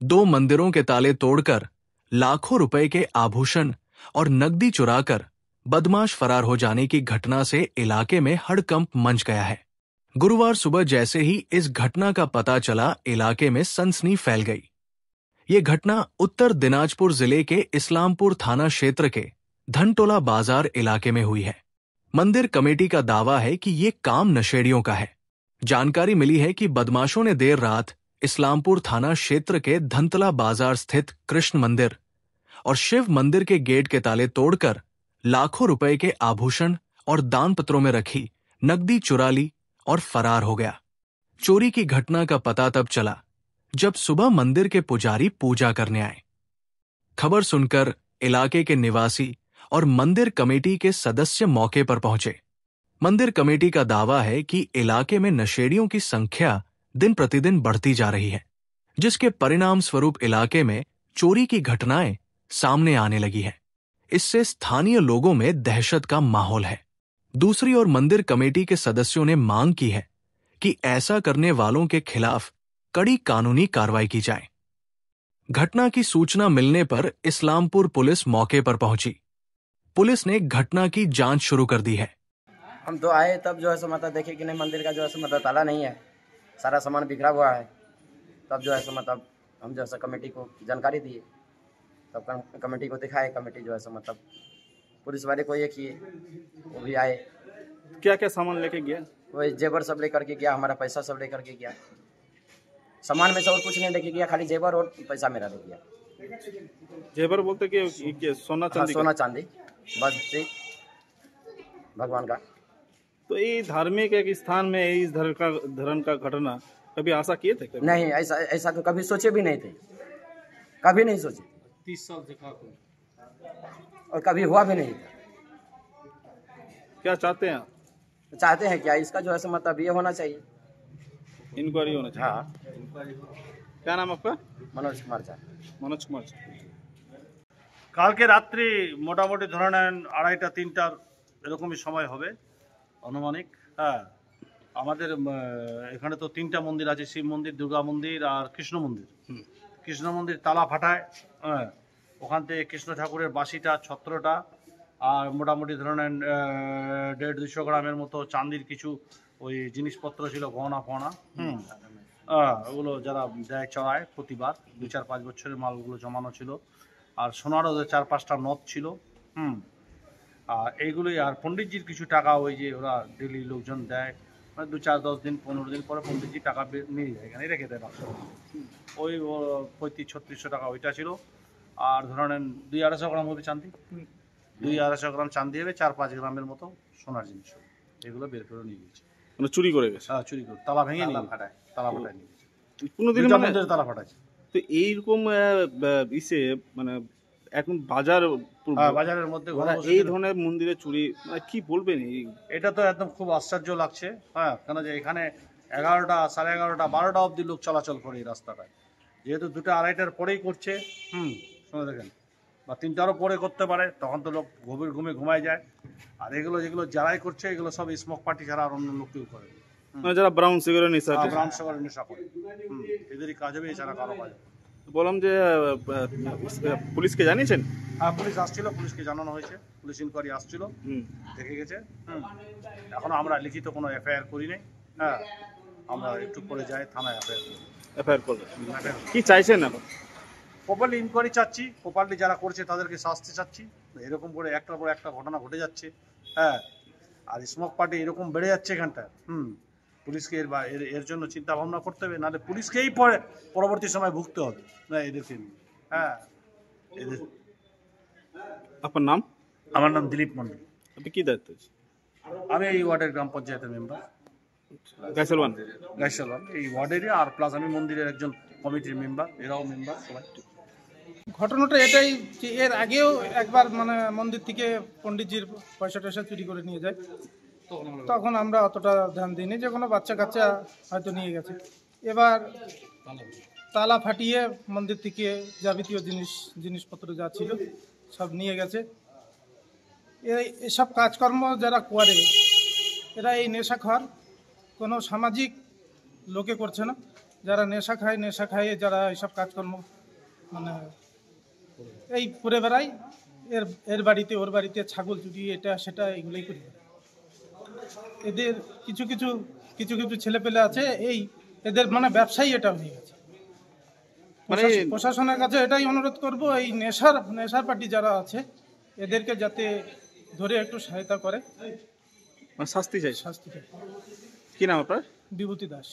दो मंदिरों के ताले तोड़कर लाखों रुपए के आभूषण और नकदी चुराकर बदमाश फरार हो जाने की घटना से इलाके में हड़कंप मच गया है। गुरुवार सुबह जैसे ही इस घटना का पता चला, इलाके में सनसनी फैल गई। ये घटना उत्तर दिनाजपुर जिले के इस्लामपुर थाना क्षेत्र के धनटोला बाजार इलाके में हुई है। मंदिर कमेटी का दावा है कि ये काम नशेड़ियों का है। जानकारी मिली है कि बदमाशों ने देर रात इस्लामपुर थाना क्षेत्र के धनतला बाजार स्थित कृष्ण मंदिर और शिव मंदिर के गेट के ताले तोड़कर लाखों रुपए के आभूषण और दान पत्रों में रखी नकदी चुरा ली और फरार हो गया। चोरी की घटना का पता तब चला जब सुबह मंदिर के पुजारी पूजा करने आए। खबर सुनकर इलाके के निवासी और मंदिर कमेटी के सदस्य मौके पर पहुंचे। मंदिर कमेटी का दावा है कि इलाके में नशेड़ियों की संख्या दिन प्रतिदिन बढ़ती जा रही है, जिसके परिणाम स्वरूप इलाके में चोरी की घटनाएं सामने आने लगी है। इससे स्थानीय लोगों में दहशत का माहौल है। दूसरी ओर मंदिर कमेटी के सदस्यों ने मांग की है कि ऐसा करने वालों के खिलाफ कड़ी कानूनी कार्रवाई की जाए। घटना की सूचना मिलने पर इस्लामपुर पुलिस मौके पर पहुंची। पुलिस ने घटना की जांच शुरू कर दी है। हम तो आए तब जो है सो मतलब देखे कि नहीं मंदिर का जो है सो मतलब ताला नहीं है, सारा सामान बिखरा हुआ है। तब जो है सो मतलब हम जो है कमेटी को जानकारी दिए, तब कमेटी को दिखाए। कमेटी जो है सो मतलब पुलिस वाले को ये किए, वो भी आए। क्या क्या सामान लेके गया? वही जेवर सब लेकर के गया, हमारा पैसा सब लेकर के गया। सामान में से और कुछ नहीं लेके गया, खाली जेवर और पैसा मेरा ले गया। जेवर बोलते कि सोना चांदी? सोना चांदी बस जी, भगवान का। तो ये धार्मिक एक स्थान में इस धर्म का घटना कभी आशा किए थे? कभी नहीं, ऐसा तो कभी सोचे भी नहीं थे, कभी नहीं सोचे। 30 साल से और कभी हुआ भी नहीं था। क्या चाहते हैं? चाहते हैं क्या, इसका जो है मतलब ये होना चाहिए, इंक्वायरी होना चाहिए। हाँ। क्या नाम आपका? मनोज कुमार झा। मनोज कुमार। কালকে রাত্রি মোটামুটি ধরে নেন 2:30-3টার এরকমই সময় হবে আনুমানিক। হ্যাঁ, আমাদের এখানে তো 3টা মন্দির আছে, শিব মন্দির, দুর্গা মন্দির আর কৃষ্ণ মন্দির। কৃষ্ণ মন্দির তালা ফাটায়, হ্যাঁ, ওখান থেকে কৃষ্ণ ঠাকুরের বাঁশিটা, ছত্রটা আর মোটামুটি ধরে নেন 150-200 গ্রামের মতো চাঁদির কিছু ওই জিনিসপত্র ছিল, গহনা ফহনা। ওগুলো যারা দেয় চড়ায় প্রতিবার 2-4-5 বছরের মালগুলো জমানো ছিল। আর সোনারও 4-5টা নথ ছিল। আর এইগুলোই, আর পণ্ডিতজির কিছু টাকা ওই যে ওরা ডেলি লোকজন দেয়, মানে 2-4-10 দিন 15 দিন পরে পণ্ডিতজি টাকা নিয়ে যায়, এখানে রেখে দেয় বাক্স। ওই 3500-3600 টাকা ওইটা ছিল। আর ধরে নেন 200-250 গ্রাম হবে চাঁদি, 200-250 গ্রাম চাঁদি হবে, 4-5 গ্রামের মতো সোনার জিনিস, এগুলো বের করে নিয়ে গেছে। মানে চুরি করে গেছে? হ্যাঁ, চুরি করে তালা ভেঙে নিয়ে ফাটায়, তালা ফাটায় নিয়ে গেছে। কোনোদিন তালা ফাটাচ্ছে। তো এইরকম ইসে মানে এখন বাজারের মধ্যে এই ধরনের মন্দিরে চুরি, মানে কি বলবেন? এটা তো একদম খুব আশ্চর্য লাগছে। হ্যাঁ, কেন যে এখানে 11টা, 11:30, 12টা অবধি লোক চলাচল করে এই রাস্তাটায়। যেহেতু 2টা-2:30টার পরেই করছে, শুনে দেখেন, বা 3টারও পরে করতে পারে, তখন তো লোক গভীর ঘুমে ঘুমায় যায়। আর এগুলো যেগুলো যারাই করছে এগুলো সব স্মোক পার্টি ছাড়া আর অন্য লোক কেউ করে, যারা ব্রাউন সিগারেট নেশা করে, এদেরই কাজ হবে, এছাড়া কারো কাজ হবে। বললাম যে পুলিশকে জানিয়েছেন? হ্যাঁ, পুলিশ আসছিল, পুলিশকে জানানো হয়েছে, পুলিশ ইনকোয়ারি আসছিল, দেখে গেছে। এখনো আমরা লিখিত কোনো এফআইআর করি নাই। হ্যাঁ, আমরা একটু পরে যাই থানায় এফআইআর করবে। কি চাইছেন এখন? প্রপারলি ইনকোয়ারি চাচ্ছি, প্রপারলি যারা করছে তাদেরকে শাস্তি চাচ্ছি। এরকম করে একটার পর একটা ঘটনা ঘটে যাচ্ছে। হ্যাঁ, আর স্মোক পার্টি এরকম বেড়ে যাচ্ছে এখানটা। পুলিশকে এর জন্য চিন্তা ভাবনা করতে হবে, নাহলে পুলিশকেই পরবর্তী সময় ভুগতে হবে না এদেরকে নিয়ে। হ্যাঁ, এদের। আপনার নাম? আমার নাম দিলীপ মন্ডল। আপনি কি দায়িত্ব? আমি এই ওয়ার্ডের গ্রাম পঞ্চায়েতের মেম্বার, গাইসলওয়ান এই ওয়ার্ডেরই। আর প্লাস আমি মন্দিরের একজন কমিটির মেম্বার, এরাও মেম্বার, সবাই। ঘটনাটা এটাই যে এর আগেও একবার মানে মন্দির থেকে পণ্ডিতজির পয়সা টয়সা চুরি করে নিয়ে যায়, তখন আমরা অতটা ধ্যান দিইনি, যে কোনো বাচ্চা কাচ্চা হয়তো নিয়ে গেছে। এবার তালা ফাটিয়ে মন্দির থেকে যাবতীয় জিনিসপত্র যা ছিল সব নিয়ে গেছে। এসব কাজকর্ম যারা করে এরা এই নেশাখোর, কোনো সামাজিক লোকে করছে না, যারা নেশা খাইয়ে যারা এইসব কাজকর্ম মানে এই করে বেড়ায়, এর বাড়িতে ওর বাড়িতে ছাগল চুরি এটা সেটা এগুলোই করে বেড়ায়। এদের কিছু কিছু ছেলেপেলে আছে, এদের মানে ব্যবসায়ী এটা হয়ে গেছে। মানে প্রশাসনের কাছে এটাই অনুরোধ করব, এই নেশার পার্টি যারা আছে এদেরকে যাতে ধরে একটু সহায়তা করে, শাস্তি চাই। শাস্তি দেয়। কি নাম আপনার? বিভূতি দাস।